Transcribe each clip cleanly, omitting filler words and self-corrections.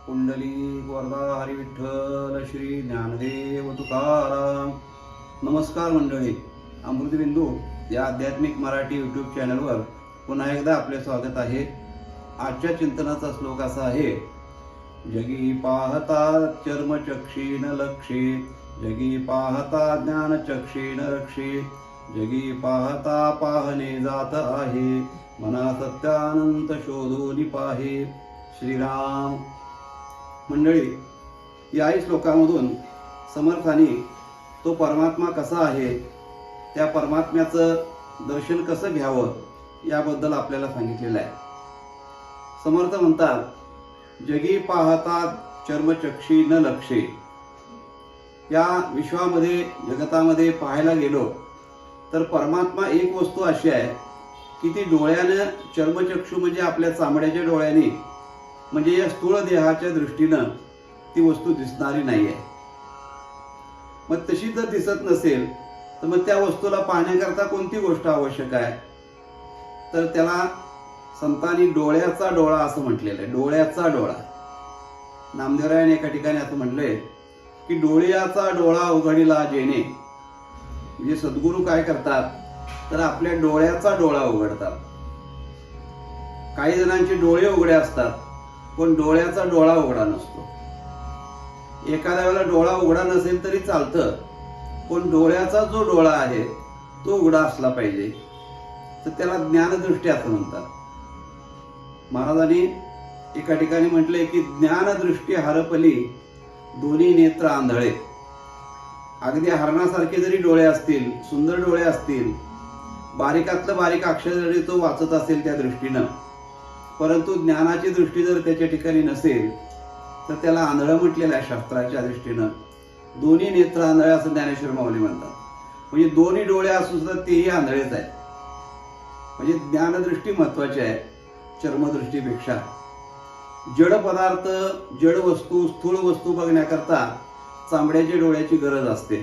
पुंडलिक वरदा हरी विठ्ठल श्री ज्ञानदेव तुकाराम. नमस्कार मंडळी, अमृतबिंदू या आध्यात्मिक मराठी यूट्यूब चॅनलवर पुन्हा एकदा आपले स्वागत आहे. आजच्या चिंतनाचा श्लोक असा आहे: जगी पाहता चर्मचक्षीन लक्षे, जगी पाहता ज्ञानचक्षीन रक्षे, जगी पाहता पाहणे जात आहे, मना सत्यानंत शोधून पाहे. श्रीराम. मंडळी, याही श्लोकामधून समर्थांनी तो परमात्मा कसा आहे, त्या परमात्म्याचं दर्शन कसं घ्यावं याबद्दल आपल्याला सांगितलेलं आहे. समर्थ म्हणतात, जगी पाहता चर्मचक्षी न लक्षे. या विश्वामध्ये जगतामध्ये पाहायला गेलो तर परमात्मा एक वस्तू अशी आहे की ती डोळ्यानं, चर्मचक्षू म्हणजे आपल्या चामड्याच्या डोळ्याने, म्हणजे या स्थूल देहाच्या दृष्टीनं ती वस्तू दिसणारी नाही आहे. मग तशी जर दिसत नसेल तर मग त्या वस्तूला पाहण्याकरता कोणती गोष्ट आवश्यक आहे, तर त्याला संतांनी डोळ्याचा डोळा असं म्हटलेलं आहे. डोळ्याचा डोळा. नामदेवरायाने एका ठिकाणी असं म्हटलंय की डोळ्याचा डोळा उघडीला जेणे. म्हणजे सद्गुरू काय करतात तर आपल्या डोळ्याचा डोळा उघडतात. काही जणांचे डोळे उघडे असतात पण डोळ्याचा डोळा उघडा नसतो. एखाद्या वेळेला डोळा उघडा नसेल तरी चालतं, पण डोळ्याचा जो डोळा आहे तो उघडा असला पाहिजे, तर त्याला ज्ञानदृष्टी असं म्हणतात. महाराजांनी एका ठिकाणी म्हटलंय की ज्ञानदृष्टी हरपली दोन्ही नेत्र आंधळे. अगदी हरणासारखे जरी डोळे असतील, सुंदर डोळे असतील, बारीकातलं बारीक अक्षर जरी तो वाचत असेल त्या दृष्टीनं, परंतु ज्ञानाची दृष्टी जर त्याच्या ठिकाणी नसेल तर त्याला आंधळं म्हटलेलं आहे शास्त्राच्या दृष्टीनं. दोन्ही नेत्र आंधळे असं ज्ञानेश्वर माऊली म्हणतात. म्हणजे दोन्ही डोळे असून सुद्धा तेही आंधळेच आहेत. म्हणजे ज्ञानदृष्टी महत्वाची आहे चर्मदृष्टीपेक्षा. जड पदार्थ, जड वस्तू, स्थूल वस्तू बघण्याकरता चांबड्याच्या डोळ्याची गरज असते,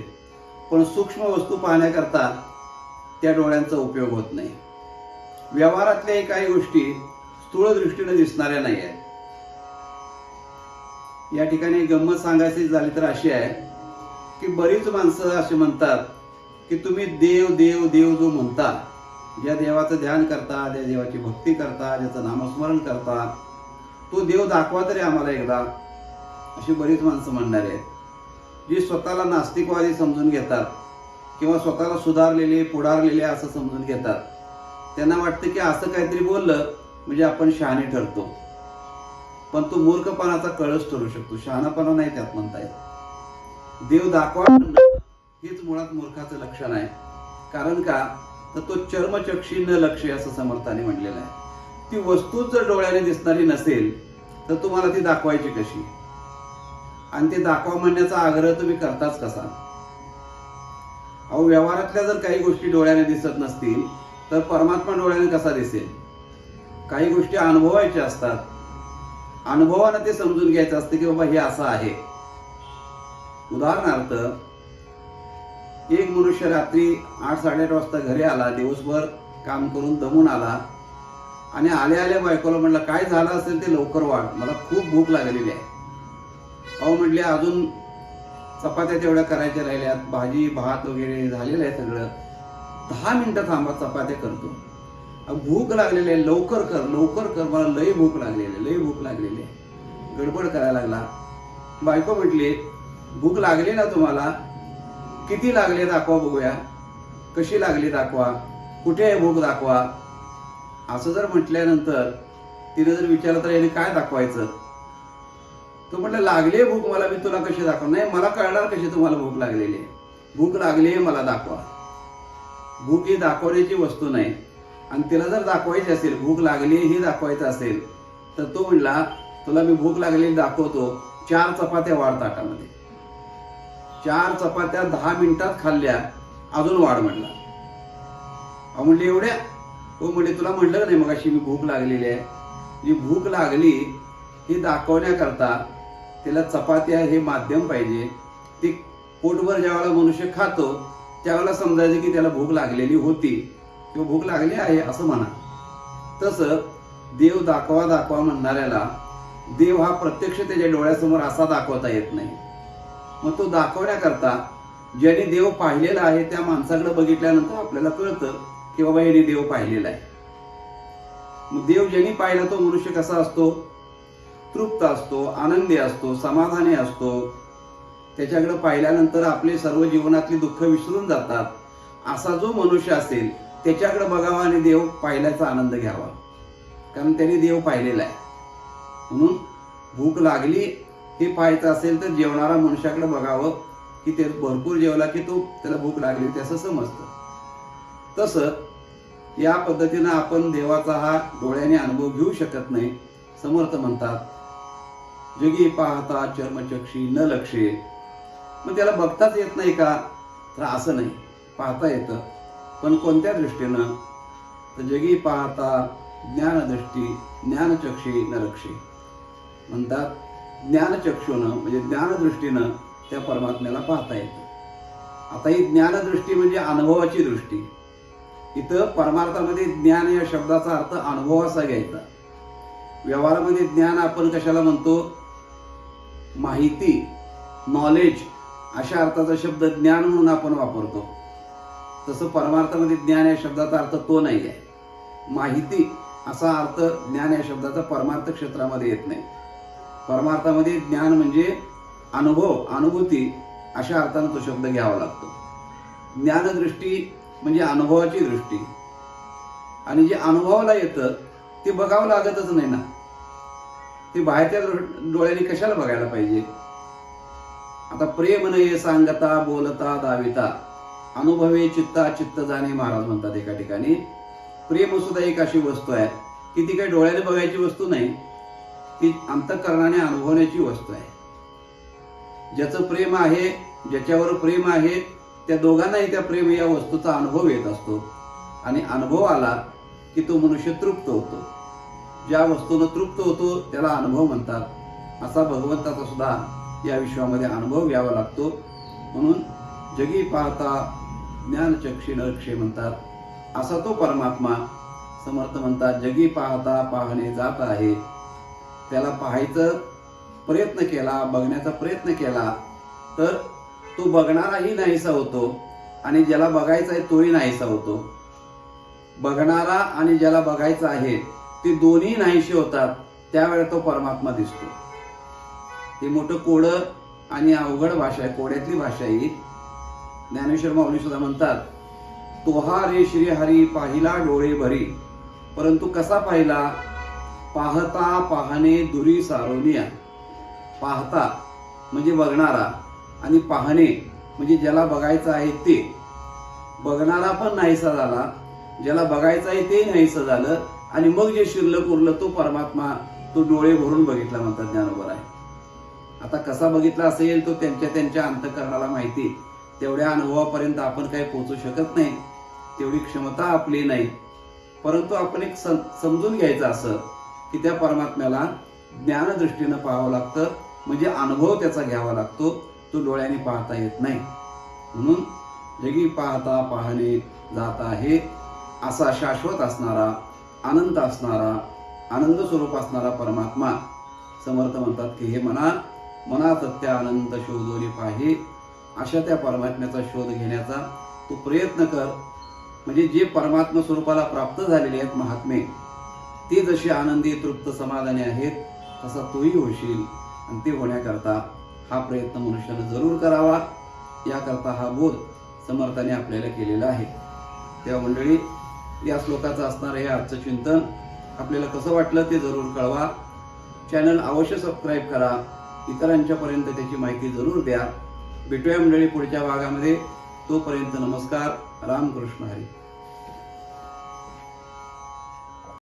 पण सूक्ष्म वस्तू पाहण्याकरता त्या डोळ्यांचा उपयोग होत नाही. व्यवहारातल्या काही गोष्टी स्थूल दृष्टीने दिसणाऱ्या नाही आहेत. या ठिकाणी गंमत सांगायची झाली तर अशी आहे की बरीच माणसं असे म्हणतात की तुम्ही देव देव देव जो म्हणता, ज्या देवाचं ध्यान करता, ज्या देवाची भक्ती करता, ज्याचं नामस्मरण करता, तो देव दाखवा तरी आम्हाला एकदा, अशी बरीच माणसं म्हणणार आहेत. जी स्वतःला नास्तिकवादी समजून घेतात किंवा स्वतःला सुधारलेले, पुढारलेले असं समजून घेतात. त्यांना वाटतं की असं काहीतरी बोललं म्हणजे आपण शहाणे ठरतो, पण तो मूर्खपणाचा कळस ठरू शकतो. शहाणापणा नाही त्यात म्हणता येत. देव दाखवा हेच मुळात मूर्खाचं लक्षण आहे. कारण का तर तो चर्मचक्षी न लक्ष्य असं समर्थाने म्हणलेलं आहे. ती वस्तूच जर डोळ्याने दिसणारी नसेल तर तुम्हाला ती दाखवायची कशी, आणि ते दाखवा म्हणण्याचा आग्रह तुम्ही करताच कसा? अहो, व्यवहारातल्या जर काही गोष्टी डोळ्याने दिसत नसतील तर परमात्मा डोळ्याने कसा दिसेल? काही गोष्टी अनुभवायच्या असतात. अनुभवानं ते समजून घ्यायचं असतं की बाबा हे असं आहे. उदाहरणार्थ, एक मनुष्य रात्री 8-8:30 वाजता घरी आला, दिवसभर काम करून दमून आला, आणि आल्या आल्या बायकोला म्हटलं, काय झालं असेल ते लवकर वाढ, मला खूप भूक लागलेली आहे. अहो म्हटले, अजून चपात्या तेवढ्या करायच्या राहिल्यात, भाजी भात वगैरे झालेलं आहे सगळं, 10 मिनिटं थांबा, चपात्या करतो. भूक लागलेली आहे, लवकर कर लवकर कर, मला लई भूक लागलेली आहे, लई भूक लागलेली आहे. गडबड करायला लागला. बायको म्हटली, भूक लागली ना तुम्हाला? किती लागली दाखवा बघूया. कशी लागली दाखवा, कुठे आहे भूक दाखवा. असं जर म्हटल्यानंतर तिने जर विचारलं तर याने काय दाखवायचं? तो म्हटलं, लागली आहे भूक मला, मी तुला कशी दाखवा? नाही, मला कळणार कशी तुम्हाला भूक लागलेली आहे? भूक लागली आहे मला दाखवा. भूक ही दाखवण्याची वस्तू नाही. आणि तिला जर दाखवायची असेल, भूक लागली ही दाखवायचं असेल, तर तो म्हणला, तुला मी भूक लागलेली दाखवतो, 4 चपात्या वाढ ताटामध्ये. 4 चपात्या 10 मिनिटात खाल्ल्या, अजून वाढ म्हणला. अहो म्हणले, एवढ्या? हो म्हणले, तुला म्हटलं का नाही मग अशी मी भूक लागलेली आहे? जी भूक लागली ही दाखवण्याकरता तिला चपात्या हे माध्यम पाहिजे. ती पोटभर ज्यावेळेला मनुष्य खातो त्यावेळेला समजायचं की त्याला भूक लागलेली होती किंवा भूक लागली आहे असं म्हणा. तसं देव दाखवा दाखवा म्हणणाऱ्याला देव हा प्रत्यक्ष त्याच्या डोळ्यासमोर असा दाखवता येत नाही. मग तो दाखवण्याकरता ज्याने देव पाहिलेला आहे त्या माणसाकडे बघितल्यानंतर आपल्याला कळतं की बाबा याने देव पाहिलेला आहे. मग देव ज्यांनी पाहिला तो मनुष्य कसा असतो? तृप्त असतो, आनंदी असतो, समाधानी असतो. त्याच्याकडे पाहिल्यानंतर आपले सर्व जीवनातली दुःख विसरून जातात. असा जो मनुष्य असेल त्याच्याकडे बघावा आणि देव पाहिल्याचा आनंद घ्यावा, कारण त्यांनी देव पाहिलेला आहे. म्हणून भूक लागली हे पाहायचं असेल तर जेवणारा मनुष्याकडे बघावं की ते भरपूर जेवला की तो त्याला भूक लागली होती असं समजतं. तसं या पद्धतीनं आपण देवाचा हा डोळ्याने अनुभव घेऊ शकत नाही. समर्थ म्हणतात, जगी पाहता चर्मचक्षी न लक्षे. मग त्याला बघताच येत नाही का? तर असं नाही, पाहता येतं. पण कोणत्या दृष्टीनं? तर जगी पाहता ज्ञानदृष्टी ज्ञानचक्षी न लक्षे. म्हणतात ज्ञानचक्षुनं म्हणजे ज्ञानदृष्टीनं त्या परमात्म्याला पाहता येतं. आता ही ज्ञानदृष्टी म्हणजे अनुभवाची दृष्टी. इथं परमार्थामध्ये ज्ञान या शब्दाचा अर्थ अनुभव असा घ्यायचा. व्यवहारामध्ये ज्ञान आपण कशाला म्हणतो? माहिती, नॉलेज अशा अर्थाचा शब्द ज्ञान म्हणून आपण वापरतो. तसं परमार्थामध्ये ज्ञान या शब्दाचा अर्थ तो नाही आहे. माहिती असा अर्थ ज्ञान या शब्दाचा परमार्थ क्षेत्रामध्ये येत नाही. परमार्थामध्ये ज्ञान म्हणजे अनुभव, अनुभूती अशा अर्थानं तो शब्द घ्यावा लागतो. ज्ञानदृष्टी म्हणजे अनुभवाची दृष्टी. आणि जे अनुभवाला येतं ते बघावं लागतच नाही ना. ते बाहेरच्या डोळ्याने कशाला बघायला पाहिजे? आता प्रेम नये सांगता बोलता दाविता अनुभवे चित्ता चित्त जाणे महाराज म्हणतात एका ठिकाणी. प्रेम सुद्धा एक अशी वस्तू आहे की ती काही डोळ्याने बघायची वस्तू नाही, ती अंतःकरणाने अनुभवण्याची वस्तू आहे. ज्याचं प्रेम आहे, ज्याच्यावर प्रेम आहे, त्या दोघांनाही त्या प्रेम या वस्तूचा अनुभव येत असतो. आणि अनुभव आला की तो मनुष्य तृप्त होतो. ज्या वस्तूनं तृप्त होतो त्याला अनुभव म्हणतात. असा भगवंताचा सुद्धा या विश्वामध्ये अनुभव घ्यावा लागतो. म्हणून जगी पाहता ज्ञानचक्षी नरक्षे म्हणतात. असा तो परमात्मा समर्थ म्हणतात, जगी पाहता पाहणे जात आहे. त्याला पाहायचं प्रयत्न केला, बघण्याचा प्रयत्न केला तर तो बघणाराही नाहीसा होतो आणि ज्याला बघायचा आहे तोही नाहीसा होतो. बघणारा आणि ज्याला बघायचं आहे ते दोन्ही नाहीसे होतात. त्यावेळेला तो परमात्मा दिसतो. हे मोठं कोडं आणि अवघड भाषा आहे, कोड्यातली भाषा ही. ज्ञानेश्वर माऊली सुद्धा म्हणतात, तोहा रे श्री हरी पाहिला डोळे भरी. परंतु कसा पाहिला? पाहता पाहणे दुरी सारोनिया. पाहता म्हणजे बघणारा आणि पाहणे म्हणजे ज्याला बघायचं आहे ते. बघणारा पण नाहीसा झाला, ज्याला बघायचं आहे ते नाहीसं झालं आणि मग जे शिल्लक उरलं तो परमात्मा तो डोळे भरून बघितला म्हणतात ज्ञानोबर आहे. आता कसा बघितला असेल तो त्यांच्या अंतःकरणाला माहिती. तेवढ्या अनुभवापर्यंत आपण काही पोहोचू शकत नाही, तेवढी क्षमता आपली नाही. परंतु आपण एक समजून घ्यायचं असं की त्या परमात्म्याला ज्ञानदृष्टीनं पाहावं लागतं, म्हणजे अनुभव त्याचा घ्यावा लागतो. तो डोळ्याने पाहता येत नाही. म्हणून जगी पाहता पाहणे जात आहे असा शाश्वत असणारा, अनंत असणारा, आनंद स्वरूप असणारा परमात्मा समर्थ म्हणतात की हे मना सत्य अनंत शोधोनी पाहे. अशा त्या परमात्म्याचा शोध घेण्याचा तू प्रयत्न कर. म्हणजे जे परमात्मा स्वरूपाला प्राप्त झालेले आहेत महात्मे, ते जसे आनंदी तृप्त समाधानी आहेत तसा तूही होशील. आणि ते होण्याकरता हा प्रयत्न मनुष्याने जरूर करावा. याकरता हा बोध समर्थाने आपल्याला केलेला आहे. तेव्हा मंडळी, या श्लोकाचं असणारं हे आजचं चिंतन आपल्याला कसं वाटलं ते जरूर कळवा. चॅनल अवश्य सबस्क्राईब करा. इतरांच्यापर्यंत त्याची माहिती जरूर द्या. भेटूया मंडळी पुढच्या भागामध्ये. तोपर्यंत नमस्कार. रामकृष्ण हरी.